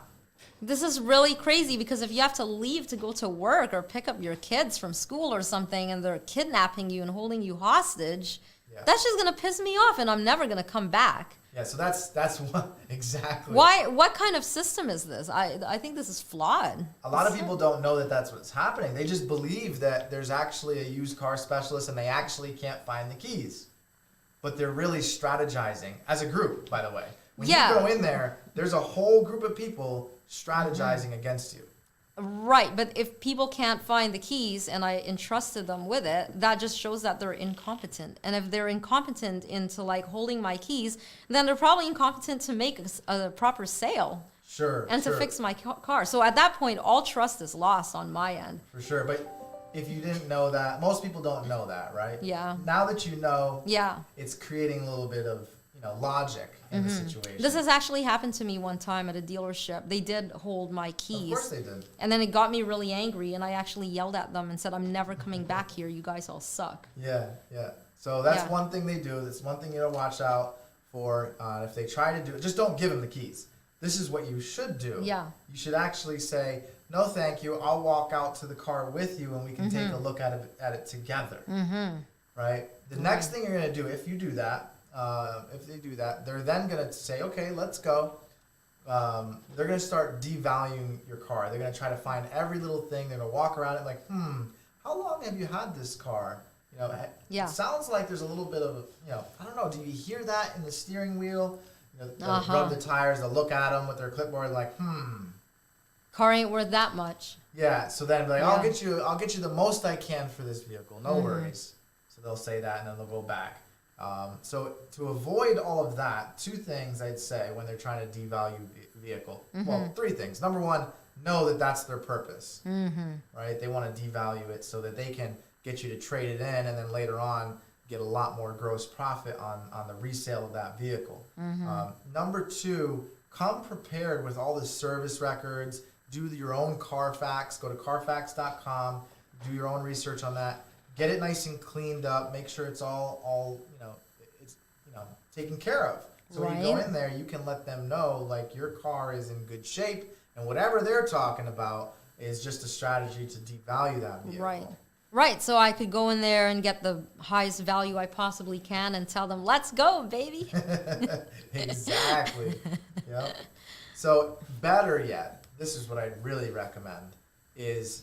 This is really crazy, because if you have to leave to go to work or pick up your kids from school or something and they're kidnapping you and holding you hostage, that's just going to piss me off and I'm never going to come back. Yeah, so that's what exactly. Why? What kind of system is this? I think this is flawed. A lot of people don't know that that's what's happening. They just believe that there's actually a used car specialist and they actually can't find the keys. But they're really strategizing as a group, by the way. When you go in there, there's a whole group of people strategizing against you. Right, but if people can't find the keys and I entrusted them with it, that just shows that they're incompetent. And if they're incompetent into like holding my keys, then they're probably incompetent to make a proper sale. Sure. And to fix my car. So at that point, all trust is lost on my end. For sure. But if you didn't know that, most people don't know that, right? Yeah. Now that you know, yeah, it's creating a little bit of logic in the situation. This has actually happened to me one time at a dealership. They did hold my keys. Of course they did. And then it got me really angry, and I actually yelled at them and said, I'm never coming back here. You guys all suck. Yeah. So that's one thing they do. That's one thing you gotta watch out for. If they try to do it, just don't give them the keys. This is what you should do. Yeah. You should actually say, no, thank you. I'll walk out to the car with you, and we can take a look at it together. Right? The next thing you're gonna do, if you do that, if they do that, they're then going to say, okay, let's go. They're going to start devaluing your car. They're going to try to find every little thing. They're going to walk around it like, how long have you had this car? It sounds like there's a little bit of, I don't know, do you hear that in the steering wheel? They'll rub the tires, they'll look at them with their clipboard like, Car ain't worth that much. Yeah, so then be like, I'll get you the most I can for this vehicle. No worries. So they'll say that and then they'll go back. So to avoid all of that, two things I'd say when they're trying to devalue vehicle. Well, three things. Number one, know that that's their purpose, right? They want to devalue it so that they can get you to trade it in and then later on get a lot more gross profit on the resale of that vehicle. Number two, come prepared with all the service records. Do your own Carfax. Go to Carfax.com. Do your own research on that. Get it nice and cleaned up. Make sure it's all it's taken care of. So when you go in there, you can let them know like your car is in good shape, and whatever they're talking about is just a strategy to devalue that vehicle. Right. So I could go in there and get the highest value I possibly can and tell them, "Let's go, baby." Exactly. Yep. So better yet, this is what I'd really recommend is.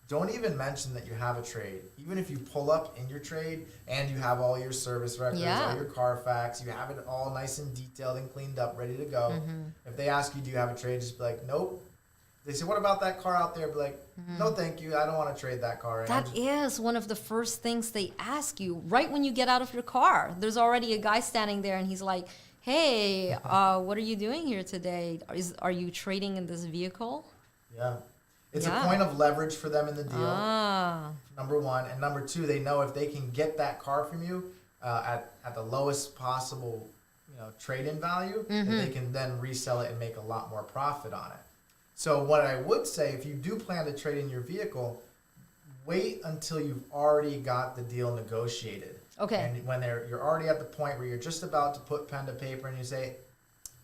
Don't even mention that you have a trade. Even if you pull up in your trade and you have all your service records, all your Carfax, you have it all nice and detailed and cleaned up, ready to go. If they ask you, do you have a trade? Just be like, nope. They say, what about that car out there? Be like, no, thank you. I don't want to trade that car. That is one of the first things they ask you right when you get out of your car. There's already a guy standing there and he's like, hey, what are you doing here today? Are you trading in this vehicle? Yeah. It's a point of leverage for them in the deal, number one. And number two, they know if they can get that car from you at the lowest possible trade-in value, that they can then resell it and make a lot more profit on it. So what I would say, if you do plan to trade in your vehicle, wait until you've already got the deal negotiated. Okay. And when you're already at the point where you're just about to put pen to paper and you say,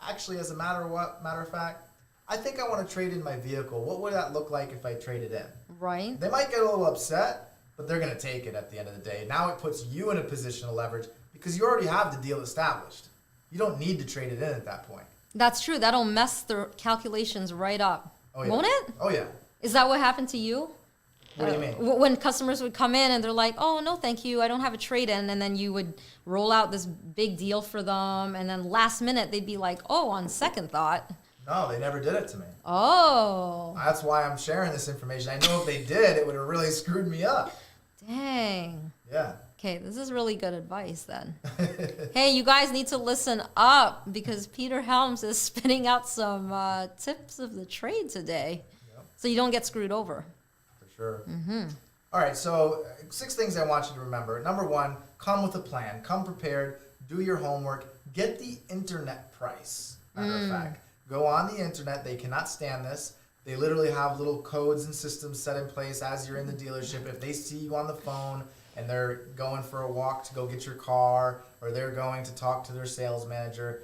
actually, as a matter of fact, I think I want to trade in my vehicle. What would that look like if I traded in? Right. They might get a little upset, but they're going to take it at the end of the day. Now it puts you in a position of leverage because you already have the deal established. You don't need to trade it in at that point. That's true. That'll mess their calculations right up. Oh, yeah. Won't it? Oh, yeah. Is that what happened to you? What do you mean? When customers would come in and they're like, oh, no, thank you. I don't have a trade-in. And then you would roll out this big deal for them. And then last minute, they'd be like, oh, on second thought. No, they never did it to me. Oh. That's why I'm sharing this information. I know if they did, it would have really screwed me up. Dang. Yeah. Okay, this is really good advice then. Hey, you guys need to listen up because Peter Helms is spitting out some tips of the trade today. Yep. So you don't get screwed over. For sure. All right, so 6 things I want you to remember. Number 1, come with a plan. Come prepared. Do your homework. Get the internet price. Matter of fact. Go on the internet. They cannot stand this. They literally have little codes and systems set in place as you're in the dealership. If they see you on the phone and they're going for a walk to go get your car or they're going to talk to their sales manager,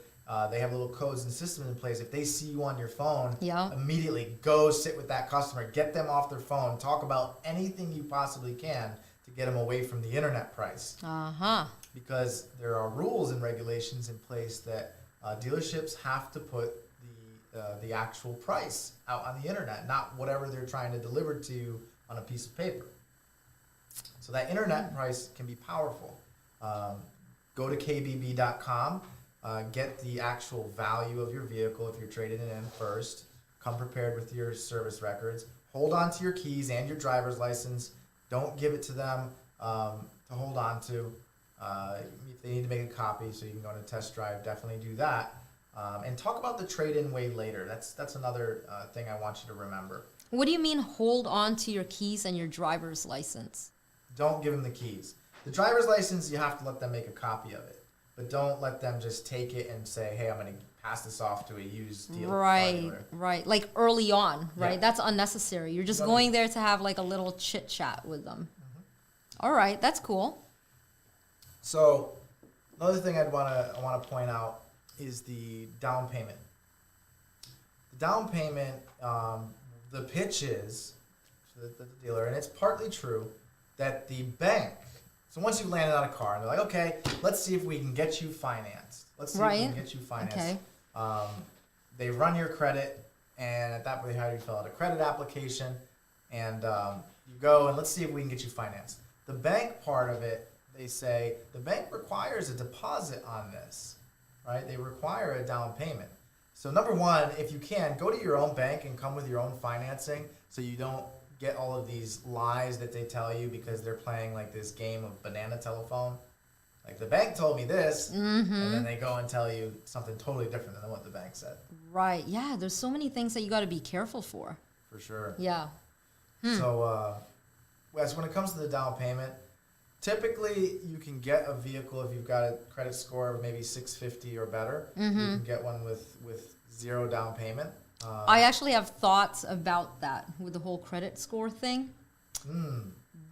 they have little codes and systems in place. If they see you on your phone, immediately go sit with that customer. Get them off their phone. Talk about anything you possibly can to get them away from the internet price. Because there are rules and regulations in place that dealerships have to put the actual price out on the internet, not whatever they're trying to deliver to you on a piece of paper. So that internet price can be powerful. Go to kbb.com, get the actual value of your vehicle if you're trading it in first. Come prepared with your service records. Hold on to your keys and your driver's license. Don't give it to them to hold on to. If they need to make a copy so you can go on a test drive, definitely do that. And talk about the trade-in way later. That's another thing I want you to remember. What do you mean hold on to your keys and your driver's license? Don't give them the keys. The driver's license, you have to let them make a copy of it. But don't let them just take it and say, hey, I'm going to pass this off to a used dealer. Right. Like early on, right? Yeah. That's unnecessary. You're just going there to have like a little chit chat with them. All right, that's cool. So another thing I want to point out is the down payment. The down payment, the pitch is to the dealer, and it's partly true, that the bank. So once you've landed on a car, and they're like, okay, let's see if we can get you financed. Let's see if we can get you financed. Okay. They run your credit, and at that point, they have you fill out a credit application, and you go, and let's see if we can get you financed. The bank part of it, they say, the bank requires a deposit on this, right? They require a down payment. So number one, if you can, go to your own bank and come with your own financing so you don't get all of these lies that they tell you because they're playing like this game of banana telephone. Like the bank told me this, and then they go and tell you something totally different than what the bank said. Right. Yeah, there's so many things that you got to be careful for. For sure. Yeah. So as when it comes to the down payment, typically you can get a vehicle if you've got a credit score of maybe 650 or better. You can get one with zero down payment. I actually have thoughts about that with the whole credit score thing. Okay.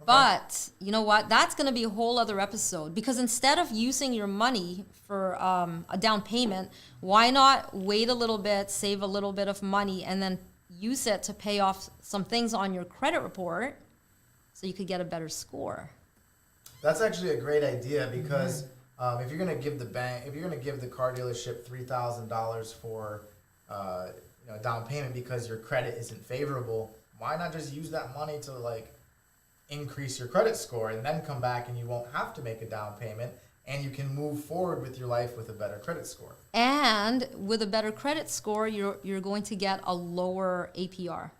But you know what? That's going to be a whole other episode, because instead of using your money for a down payment, why not wait a little bit, save a little bit of money, and then use it to pay off some things on your credit report so you could get a better score? That's actually a great idea, because if you're going to give the car dealership $3,000 for a down payment because your credit isn't favorable, why not just use that money to like increase your credit score and then come back and you won't have to make a down payment and you can move forward with your life with a better credit score. And with a better credit score, you're going to get a lower APR.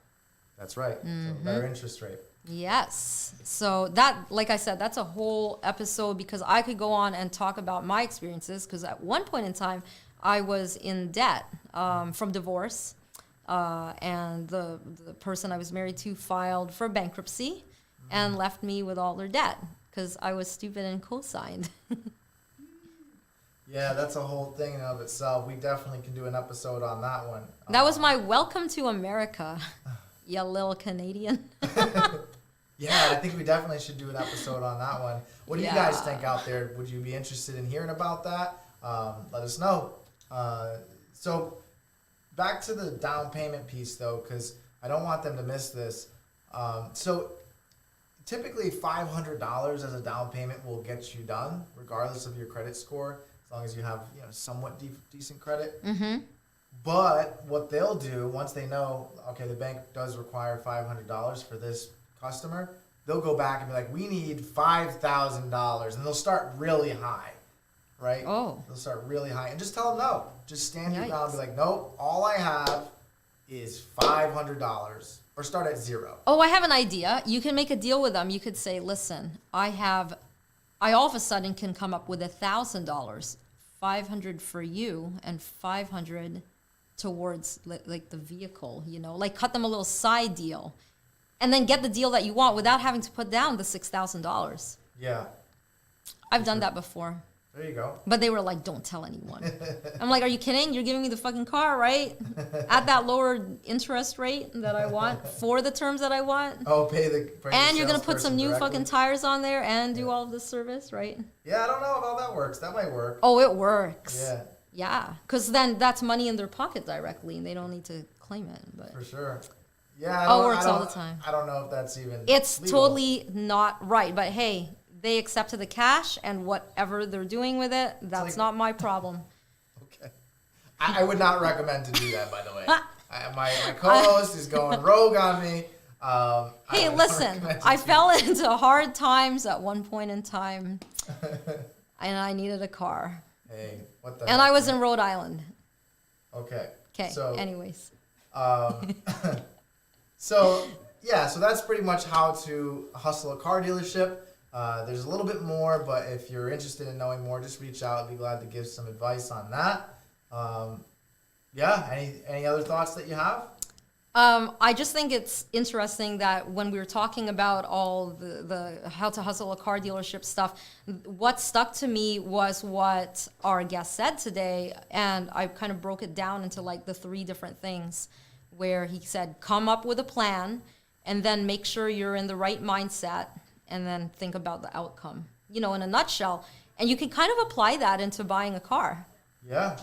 That's right. So better interest rate. Yes. So that, like I said, that's a whole episode, because I could go on and talk about my experiences, because at one point in time, I was in debt from divorce, and the person I was married to filed for bankruptcy and left me with all their debt because I was stupid and co-signed. Yeah, that's a whole thing in and of itself. We definitely can do an episode on that one. That was my welcome to America, you little Canadian. Yeah, I think we definitely should do an episode on that one. What do you guys think out there? Would you be interested in hearing about that? Let us know. So back to the down payment piece, though, because I don't want them to miss this. So typically $500 as a down payment will get you done, regardless of your credit score, as long as you have somewhat decent credit. But what they'll do once they know, okay, the bank does require $500 for this customer, they'll go back and be like, we need $5,000, and they'll start really high, right? Oh. They'll start really high, and just tell them no. Just stand your ground and be like, nope, all I have is $500, or start at zero. Oh, I have an idea. You can make a deal with them. You could say, listen, I all of a sudden can come up with $1,000, $500 for you, and $500 towards like the vehicle, like cut them a little side deal, and then get the deal that you want without having to put down the $6,000. Yeah. I've done that before. There you go. But they were like, don't tell anyone. I'm like, are you kidding? You're giving me the fucking car, right? At that lower interest rate that I want for the terms that I want. Oh, pay the and you're going to put some new directly? fucking tires on there and do all of this service, right? Yeah, I don't know how that works. That might work. Oh, it works. Yeah. Yeah, because then that's money in their pocket directly, and they don't need to claim it. But For sure. Yeah. it works all the time. I don't know if that's even It's legal. totally not right. But hey, they accepted the cash, and whatever they're doing with it, that's not my problem. Okay. I would not recommend to do that, by the way. My co-host is going rogue on me. Hey, listen, I fell into hard times at one point in time, and I needed a car. Hey, what the And I was in Rhode Island. Okay. Okay, So, anyways. so that's pretty much how to hustle a car dealership. There's a little bit more, but if you're interested in knowing more, just reach out. I'd be glad to give some advice on that. Any other thoughts that you have? I just think it's interesting that when we were talking about all the how to hustle a car dealership stuff, what stuck to me was what our guest said today, and I kind of broke it down into like the 3 different things, where he said, come up with a plan, and then make sure you're in the right mindset, and then think about the outcome, in a nutshell. And you can kind of apply that into buying a car. Yeah.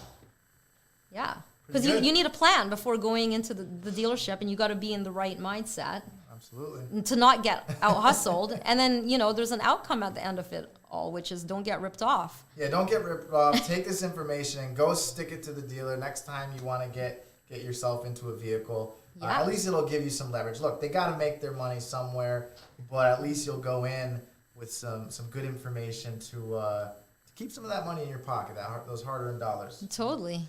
Yeah. Because you need a plan before going into the dealership, and you got to be in the right mindset. Absolutely. To not get out-hustled. And then, there's an outcome at the end of it all, which is don't get ripped off. Yeah, don't get ripped off. Take this information and go stick it to the dealer next time you want to get yourself into a vehicle. Yeah. At least it'll give you some leverage. Look, they got to make their money somewhere, but at least you'll go in with some good information to keep some of that money in your pocket, those hard-earned dollars. Totally.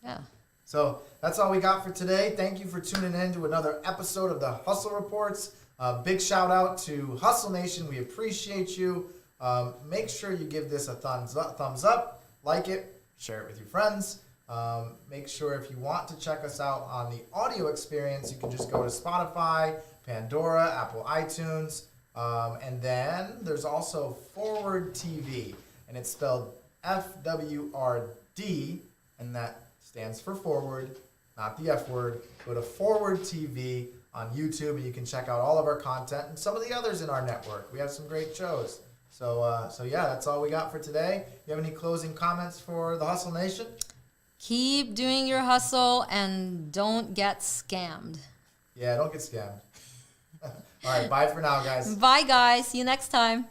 Yeah. So that's all we got for today. Thank you for tuning in to another episode of the Hustle Reports. Big shout out to Hustle Nation. We appreciate you. Make sure you give this a thumbs up, like it, share it with your friends. Make sure if you want to check us out on the audio experience, you can just go to Spotify, Pandora, Apple iTunes, and then there's also Forward TV, and it's spelled FWRD, and that stands for forward, not the F word. Go to Forward TV on YouTube, and you can check out all of our content and some of the others in our network. We have some great shows. So that's all we got for today. You have any closing comments for the Hustle Nation? Keep doing your hustle and don't get scammed. Yeah, don't get scammed. All right, bye for now, guys. Bye, guys. See you next time.